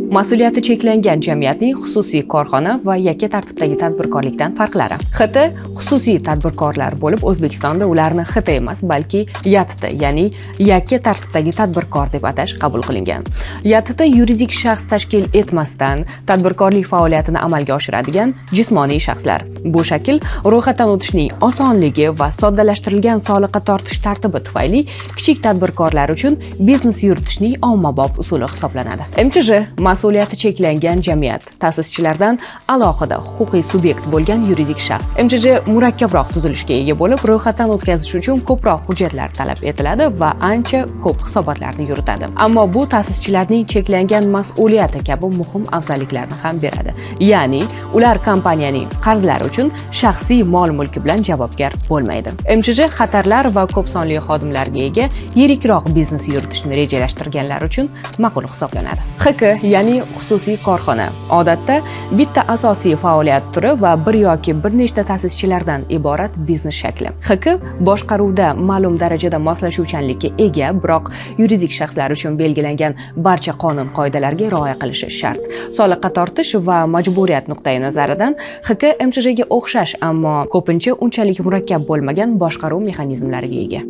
Mas'uliyati cheklangan jamiyatning xususiy korxona va yakka tartibdagi tadbirkorlikdan farqlari. XT xususiy tadbirkorlar bo'lib, O'zbekistonda ularni XT emas, balki YATT, ya'ni yakka tartibdagi tadbirkor deb atash qabul qilingan. YATT yuridik shaxs tashkil etmasdan tadbirkorlik faoliyatini amalga oshiradigan jismoniy shaxslar. Bu shakl ro'yxatdan o'tishning osonligi va soddalashtirilgan soliqqa tortish tartibi tufayli kichik tadbirkorlar uchun biznes yuritishning ommabop usuli hisoblanadi. MChJ mas'uliyati cheklangan jamiyat ta'sischilaridan alohida huquqiy subyekt bo'lgan yuridik shaxs. MChJ murakkabroq tuzilishga ega bo'lib, ro'yxatdan o'tkazish uchun ko'proq hujjatlar talab etiladi va ancha ko'p hisobotlarni yuritadi. Ammo bu ta'sischilarning cheklangan mas'uliyati kabi muhim afzalliklarni ham beradi. Ya'ni, ular kompaniyaning qarzlari uchun shaxsiy mol-mulki bilan javobgar bo'lmaydi. MChJ xatarlar va ko'p sonli xodimlarga ega yirikroq biznes yuritishni rejalashtirganlar uchun ma'qul hisoblanadi. HK, ya'ni xususiy korxona, odatda bitta asosiy faoliyat turi va bir yoki bir nechta ta'sischilardan iborat biznes shakli. HK boshqaruvda ma'lum darajada moslashuvchanlikka ega, biroq yuridik shaxslar uchun belgilangan barcha qonun qoidalariga rioya qilishi shart. Soliqqa tortish va majburiyat nuqtai nazaridan HK MChJga o'xshash, ammo ko'pincha unchalik murakkab bo'lmagan boshqaruv mexanizmlariga ega.